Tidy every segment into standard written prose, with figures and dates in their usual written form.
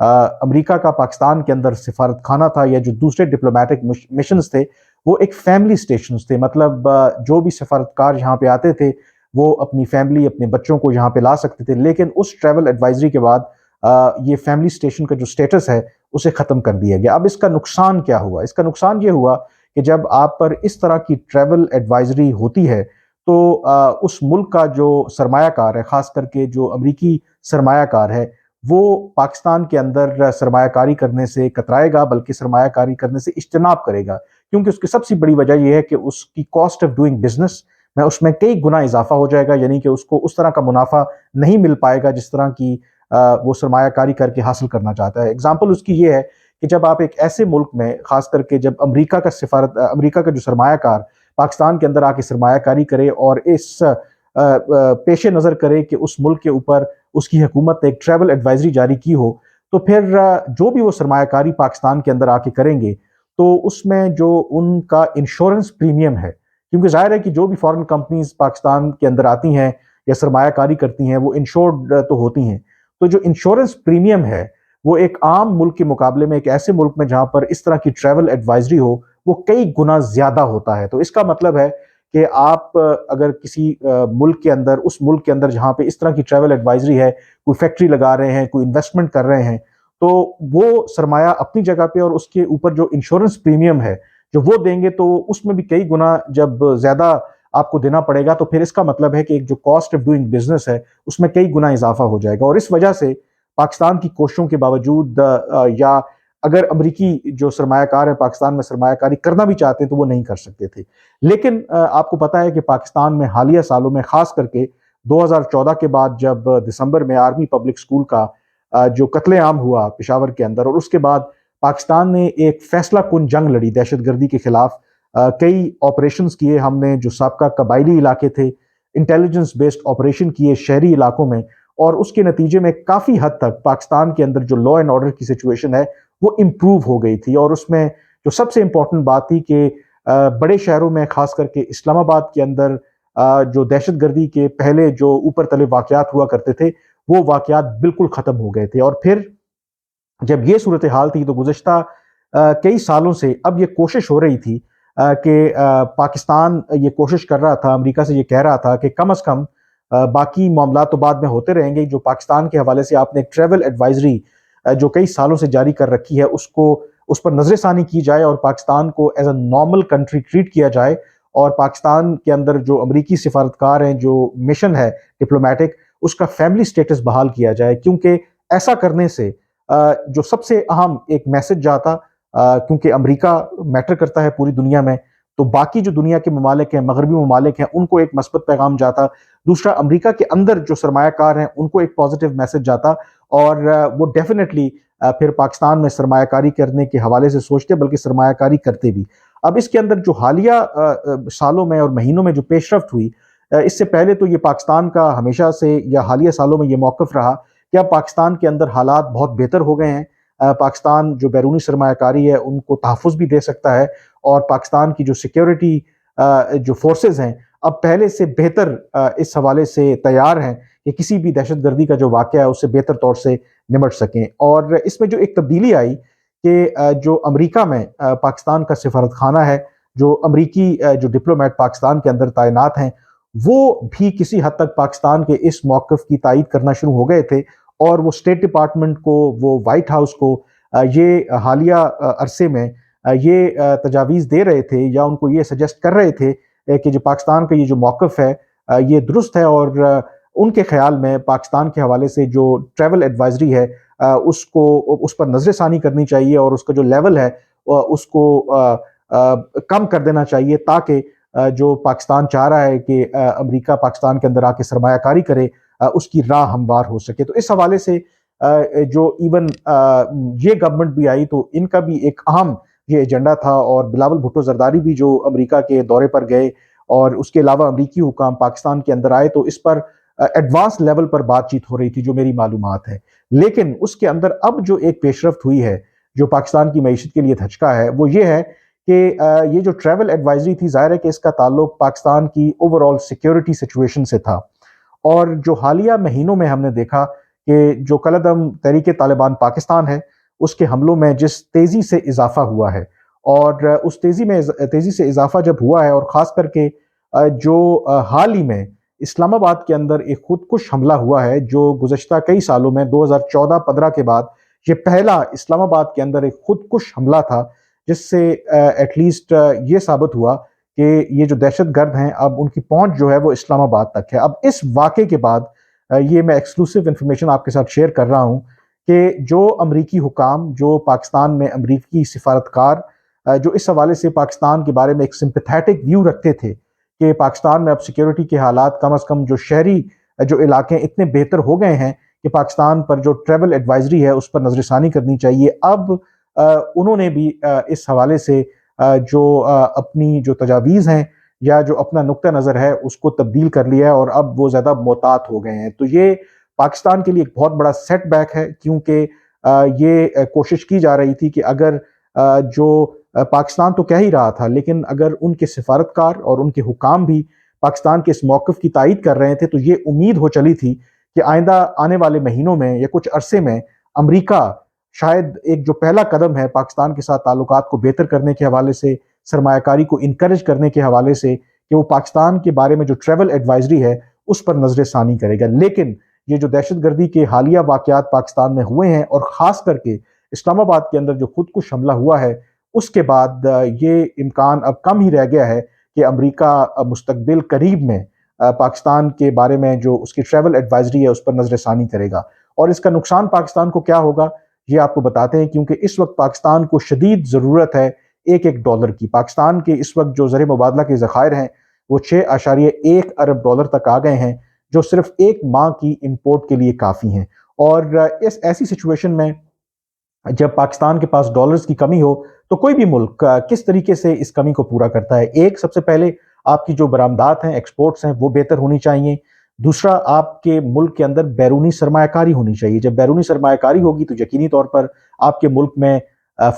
امریکہ کا پاکستان کے اندر سفارت خانہ تھا یا جو دوسرے ڈپلومیٹک مشنز تھے وہ ایک فیملی سٹیشنز تھے، مطلب جو بھی سفارتکار یہاں پہ آتے تھے وہ اپنی فیملی اپنے بچوں کو یہاں پہ لا سکتے تھے، لیکن اس ٹریول ایڈوائزری کے بعد یہ فیملی سٹیشن کا جو سٹیٹس ہے اسے ختم کر دیا گیا۔ اب اس کا نقصان کیا ہوا؟ اس کا نقصان یہ ہوا کہ جب آپ پر اس طرح کی ٹریول ایڈوائزری ہوتی ہے تو اس ملک کا جو سرمایہ کار ہے، خاص کر کے جو امریکی سرمایہ کار ہے، وہ پاکستان کے اندر سرمایہ کاری کرنے سے کترائے گا، بلکہ سرمایہ کاری کرنے سے اجتناب کرے گا، کیونکہ اس کی سب سے بڑی وجہ یہ ہے کہ اس کی کاسٹ آف ڈوئنگ بزنس میں اس میں کئی گنا اضافہ ہو جائے گا، یعنی کہ اس کو اس طرح کا منافع نہیں مل پائے گا جس طرح کی وہ سرمایہ کاری کر کے حاصل کرنا چاہتا ہے۔ اگزامپل اس کی یہ ہے کہ جب آپ ایک ایسے ملک میں، خاص کر کے جب امریکہ کا جو سرمایہ کار پاکستان کے اندر آ کے سرمایہ کاری کرے اور اس پیش نظر کرے کہ اس ملک کے اوپر اس کی حکومت نے ایک ٹریول ایڈوائزری جاری کی ہو، تو پھر جو بھی وہ سرمایہ کاری پاکستان کے اندر آ کے کریں گے تو اس میں جو ان کا انشورنس پریمیم ہے، کیونکہ ظاہر ہے کہ جو بھی فارن کمپنیز پاکستان کے اندر آتی ہیں یا سرمایہ کاری کرتی ہیں وہ انشورڈ تو ہوتی ہیں، تو جو انشورنس پریمیم ہے وہ ایک عام ملک کے مقابلے میں، ایک ایسے ملک میں جہاں پر اس طرح کی ٹریول ایڈوائزری ہو، وہ کئی گنا زیادہ ہوتا ہے۔ تو اس کا مطلب ہے کہ آپ اگر کسی ملک کے اندر، اس ملک کے اندر جہاں پہ اس طرح کی ٹریول ایڈوائزری ہے، کوئی فیکٹری لگا رہے ہیں، کوئی انویسٹمنٹ کر رہے ہیں، تو وہ سرمایہ اپنی جگہ پہ اور اس کے اوپر جو انشورنس پریمیم ہے جو وہ دیں گے تو اس میں بھی کئی گنا جب زیادہ آپ کو دینا پڑے گا، تو پھر اس کا مطلب ہے کہ ایک جو کاسٹ آف ڈوئنگ بزنس ہے اس میں کئی گنا اضافہ ہو جائے گا، اور اس وجہ سے پاکستان کی کوششوں کے باوجود یا اگر امریکی جو سرمایہ کار ہیں پاکستان میں سرمایہ کاری کرنا بھی چاہتے ہیں تو وہ نہیں کر سکتے تھے۔ لیکن آپ کو پتا ہے کہ پاکستان میں حالیہ سالوں میں، خاص کر کے 2014 کے بعد جب دسمبر میں آرمی پبلک سکول کا جو قتل عام ہوا پشاور کے اندر، اور اس کے بعد پاکستان نے ایک فیصلہ کن جنگ لڑی دہشت گردی کے خلاف، کئی آپریشنز کیے ہم نے جو سابقہ قبائلی علاقے تھے، انٹیلیجنس بیسڈ آپریشن کیے شہری علاقوں میں، اور اس کے نتیجے میں کافی حد تک پاکستان کے اندر جو لا اینڈ آرڈر کی سچویشن ہے وہ امپروو ہو گئی تھی، اور اس میں جو سب سے امپورٹنٹ بات تھی کہ بڑے شہروں میں، خاص کر کے اسلام آباد کے اندر جو دہشت گردی کے پہلے جو اوپر تلے واقعات ہوا کرتے تھے وہ واقعات بالکل ختم ہو گئے تھے۔ اور پھر جب یہ صورتحال تھی تو گزشتہ کئی سالوں سے اب یہ کوشش ہو رہی تھی کہ پاکستان یہ کوشش کر رہا تھا، امریکہ سے یہ کہہ رہا تھا کہ کم از کم باقی معاملات تو بعد میں ہوتے رہیں گے، جو پاکستان کے حوالے سے آپ نے ایک ٹریول ایڈوائزری جو کئی سالوں سے جاری کر رکھی ہے اس پر نظر ثانی کی جائے اور پاکستان کو as a normal country treat کیا جائے، اور پاکستان کے اندر جو امریکی سفارتکار ہیں، جو مشن ہے ڈپلومیٹک، اس کا فیملی سٹیٹس بحال کیا جائے، کیونکہ ایسا کرنے سے جو سب سے اہم ایک میسج جاتا، کیونکہ امریکہ میٹر کرتا ہے پوری دنیا میں، تو باقی جو دنیا کے ممالک ہیں، مغربی ممالک ہیں، ان کو ایک مثبت پیغام جاتا، دوسرا امریکہ کے اندر جو سرمایہ کار ہیں ان کو ایک پازیٹیو میسج جاتا، اور وہ ڈیفینیٹلی پھر پاکستان میں سرمایہ کاری کرنے کے حوالے سے سوچتے بلکہ سرمایہ کاری کرتے بھی۔ اب اس کے اندر جو حالیہ سالوں میں اور مہینوں میں جو پیش رفت ہوئی، اس سے پہلے تو یہ پاکستان کا ہمیشہ سے یا حالیہ سالوں میں یہ موقف رہا کہ اب پاکستان کے اندر حالات بہت بہتر ہو گئے ہیں، پاکستان جو بیرونی سرمایہ کاری ہے ان کو تحفظ بھی دے سکتا ہے، اور پاکستان کی جو سیکیورٹی جو فورسز ہیں اب پہلے سے بہتر اس حوالے سے تیار ہیں کہ کسی بھی دہشت گردی کا جو واقعہ ہے اس سے بہتر طور سے نمٹ سکیں۔ اور اس میں جو ایک تبدیلی آئی کہ جو امریکہ میں پاکستان کا سفارت خانہ ہے، جو امریکی جو ڈپلومیٹ پاکستان کے اندر تعینات ہیں، وہ بھی کسی حد تک پاکستان کے اس موقف کی تائید کرنا شروع ہو گئے تھے، اور وہ اسٹیٹ ڈپارٹمنٹ کو، وہ وائٹ ہاؤس کو یہ حالیہ عرصے میں یہ تجاویز دے رہے تھے یا ان کو یہ سجیسٹ کر رہے تھے کہ جو پاکستان کا یہ جو موقف ہے یہ درست ہے، اور ان کے خیال میں پاکستان کے حوالے سے جو ٹریول ایڈوائزری ہے اس پر نظر ثانی کرنی چاہیے، اور اس کا جو لیول ہے اس کو کم کر دینا چاہیے، تاکہ جو پاکستان چاہ رہا ہے کہ امریکہ پاکستان کے اندر آ کے سرمایہ کاری کرے اس کی راہ ہموار ہو سکے۔ تو اس حوالے سے جو ایون یہ گورنمنٹ بھی آئی تو ان کا بھی ایک اہم یہ ایجنڈا تھا، اور بلاول بھٹو زرداری بھی جو امریکہ کے دورے پر گئے، اور اس کے علاوہ امریکی حکام پاکستان کے اندر آئے، تو اس پر ایڈوانس لیول پر بات چیت ہو رہی تھی جو میری معلومات ہے۔ لیکن اس کے اندر اب جو ایک پیش رفت ہوئی ہے جو پاکستان کی معیشت کے لیے دھچکا ہے، وہ یہ ہے کہ یہ جو ٹریول ایڈوائزری تھی، ظاہر ہے کہ اس کا تعلق پاکستان کی اوور آل سیکیورٹی سچویشن سے تھا، اور جو حالیہ مہینوں میں ہم نے دیکھا کہ جو کالعدم تحریک طالبان پاکستان ہے اس کے حملوں میں جس تیزی سے اضافہ ہوا ہے، اور اس تیزی سے اضافہ جب ہوا ہے، اور خاص کر کے جو حال ہی میں اسلام آباد کے اندر ایک خودکش حملہ ہوا ہے جو گزشتہ کئی سالوں میں 2014-15 کے بعد یہ پہلا اسلام آباد کے اندر ایک خودکش حملہ تھا، جس سے ایٹ لیسٹ یہ ثابت ہوا کہ یہ جو دہشت گرد ہیں اب ان کی پہنچ جو ہے وہ اسلام آباد تک ہے۔ اب اس واقعے کے بعد یہ میں ایکسکلوسیو انفارمیشن آپ کے ساتھ شیئر کر رہا ہوں کہ جو امریکی حکام، جو پاکستان میں امریکی سفارتکار جو اس حوالے سے پاکستان کے بارے میں ایک سمپیتھیٹک ویو رکھتے تھے کہ پاکستان میں اب سیکیورٹی کے حالات کم از کم جو شہری جو علاقے ہیں اتنے بہتر ہو گئے ہیں کہ پاکستان پر جو ٹریول ایڈوائزری ہے اس پر نظر ثانی کرنی چاہیے، اب انہوں نے بھی اس حوالے سے جو اپنی جو تجاویز ہیں یا جو اپنا نقطہ نظر ہے اس کو تبدیل کر لیا ہے، اور اب وہ زیادہ محتاط ہو گئے ہیں۔ تو یہ پاکستان کے لیے ایک بہت بڑا سیٹ بیک ہے، کیونکہ یہ کوشش کی جا رہی تھی کہ اگر جو پاکستان تو کہہ ہی رہا تھا، لیکن اگر ان کے سفارتکار اور ان کے حکام بھی پاکستان کے اس موقف کی تائید کر رہے تھے تو یہ امید ہو چلی تھی کہ آئندہ آنے والے مہینوں میں یا کچھ عرصے میں امریکہ شاید ایک جو پہلا قدم ہے پاکستان کے ساتھ تعلقات کو بہتر کرنے کے حوالے سے، سرمایہ کاری کو انکریج کرنے کے حوالے سے، کہ وہ پاکستان کے بارے میں جو ٹریول ایڈوائزری ہے اس پر نظر ثانی کرے گا۔ لیکن یہ جو دہشت گردی کے حالیہ واقعات پاکستان میں ہوئے ہیں، اور خاص کر کے اسلام آباد کے اندر جو خودکش حملہ ہوا ہے، اس کے بعد یہ امکان اب کم ہی رہ گیا ہے کہ امریکہ مستقبل قریب میں پاکستان کے بارے میں جو اس کی ٹریول ایڈوائزری ہے اس پر نظر ثانی کرے گا۔ اور اس کا نقصان پاکستان کو کیا ہوگا یہ آپ کو بتاتے ہیں، کیونکہ اس وقت پاکستان کو شدید ضرورت ہے ایک ڈالر کی۔ پاکستان کے اس وقت جو زر مبادلہ کے ذخائر ہیں وہ 6.1 ارب ڈالر تک آ گئے ہیں، جو صرف ایک ماہ کی امپورٹ کے لیے کافی ہیں۔ اور اس ایسی سچویشن میں جب پاکستان کے پاس ڈالرز کی کمی ہو تو کوئی بھی ملک کس طریقے سے اس کمی کو پورا کرتا ہے؟ ایک، سب سے پہلے آپ کی جو برآمدات ہیں، ایکسپورٹس ہیں، وہ بہتر ہونی چاہیے۔ دوسرا، آپ کے ملک کے اندر بیرونی سرمایہ کاری ہونی چاہیے۔ جب بیرونی سرمایہ کاری ہوگی تو یقینی طور پر آپ کے ملک میں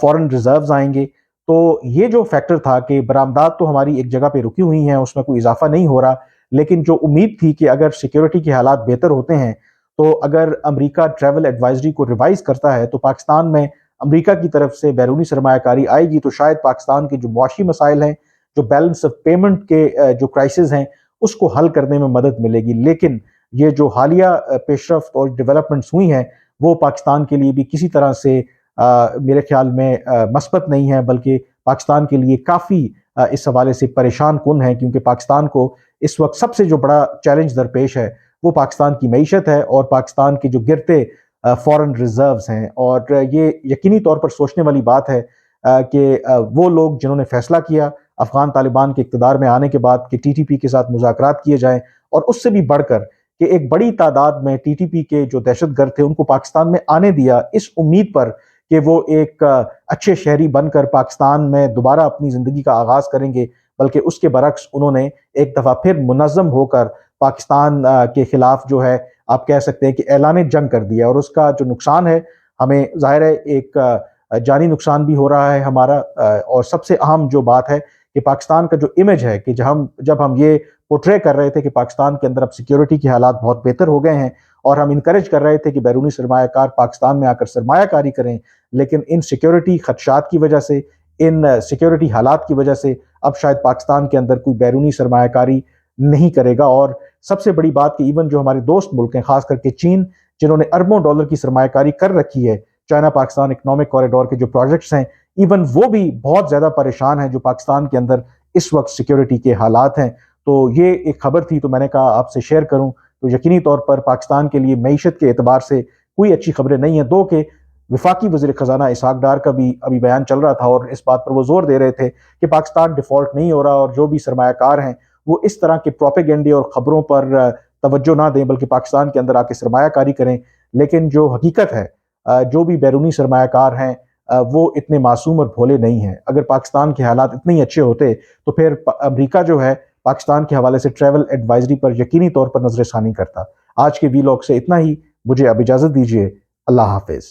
فورن ریزروز آئیں گے۔ تو یہ جو فیکٹر تھا کہ برآمدات تو ہماری ایک جگہ پہ رکی ہوئی ہیں، اس میں کوئی اضافہ نہیں ہو رہا، لیکن جو امید تھی کہ اگر سیکیورٹی کے حالات بہتر ہوتے ہیں تو اگر امریکہ ٹریول ایڈوائزری کو ریوائز کرتا ہے تو پاکستان میں امریکہ کی طرف سے بیرونی سرمایہ کاری آئے گی، تو شاید پاکستان کے جو معاشی مسائل ہیں، جو بیلنس آف پیمنٹ کے جو کرائسس ہیں، اس کو حل کرنے میں مدد ملے گی۔ لیکن یہ جو حالیہ پیش رفت اور ڈیولپمنٹس ہوئی ہیں وہ پاکستان کے لیے بھی کسی طرح سے میرے خیال میں مثبت نہیں ہے، بلکہ پاکستان کے لیے کافی اس حوالے سے پریشان کن ہے، کیونکہ پاکستان کو اس وقت سب سے جو بڑا چیلنج درپیش ہے وہ پاکستان کی معیشت ہے اور پاکستان کے جو گرتے فورن ریزروز ہیں۔ اور یہ یقینی طور پر سوچنے والی بات ہے کہ وہ لوگ جنہوں نے فیصلہ کیا افغان طالبان کے اقتدار میں آنے کے بعد کہ ٹی ٹی پی کے ساتھ مذاکرات کیے جائیں، اور اس سے بھی بڑھ کر کہ ایک بڑی تعداد میں ٹی ٹی پی کے جو دہشت گرد تھے ان کو پاکستان میں آنے دیا، اس امید پر کہ وہ ایک اچھے شہری بن کر پاکستان میں دوبارہ اپنی زندگی کا آغاز کریں گے، بلکہ اس کے برعکس انہوں نے ایک دفعہ پھر منظم ہو کر پاکستان کے خلاف جو ہے آپ کہہ سکتے ہیں کہ اعلان جنگ کر دیا۔ اور اس کا جو نقصان ہے ہمیں ظاہر ہے ایک جانی نقصان بھی ہو رہا ہے ہمارا، اور سب سے اہم جو بات ہے کہ پاکستان کا جو امیج ہے کہ جب ہم یہ پورٹرے کر رہے تھے کہ پاکستان کے اندر اب سیکیورٹی کے حالات بہت بہتر ہو گئے ہیں، اور ہم انکریج کر رہے تھے کہ بیرونی سرمایہ کار پاکستان میں آ کر سرمایہ کاری کریں، لیکن ان سیکیورٹی خدشات کی وجہ سے، ان سیکیورٹی حالات کی وجہ سے اب شاید پاکستان کے اندر کوئی بیرونی سرمایہ کاری نہیں کرے گا۔ اور سب سے بڑی بات کہ ایون جو ہمارے دوست ملک ہیں، خاص کر کے چین، جنہوں نے اربوں ڈالر کی سرمایہ کاری کر رکھی ہے چائنا پاکستان اکنامک کوریڈور کے جو پروجیکٹس ہیں، ایون وہ بھی بہت زیادہ پریشان ہیں جو پاکستان کے اندر اس وقت سیکیورٹی کے حالات ہیں۔ تو یہ ایک خبر تھی، تو میں نے کہا آپ سے شیئر کروں۔ تو یقینی طور پر پاکستان کے لیے معیشت کے اعتبار سے کوئی اچھی خبریں نہیں ہیں، دو کہ وفاقی وزیر خزانہ اسحاق ڈار کا بھی ابھی بیان چل رہا تھا اور اس بات پر وہ زور دے رہے تھے کہ پاکستان ڈیفالٹ نہیں ہو رہا، اور جو بھی سرمایہ کار ہیں وہ اس طرح کے پروپیگنڈے اور خبروں پر توجہ نہ دیں، بلکہ پاکستان کے اندر آ کے سرمایہ کاری کریں۔ لیکن جو حقیقت ہے، جو بھی بیرونی سرمایہ کار ہیں وہ اتنے معصوم اور بھولے نہیں ہیں۔ اگر پاکستان کے حالات اتنے ہی اچھے ہوتے تو پھر امریکہ جو ہے پاکستان کے حوالے سے ٹریول ایڈوائزری پر یقینی طور پر نظر ثانی کرتا۔ آج کے وی لاگ سے اتنا ہی، مجھے اب اجازت دیجیے، اللہ حافظ۔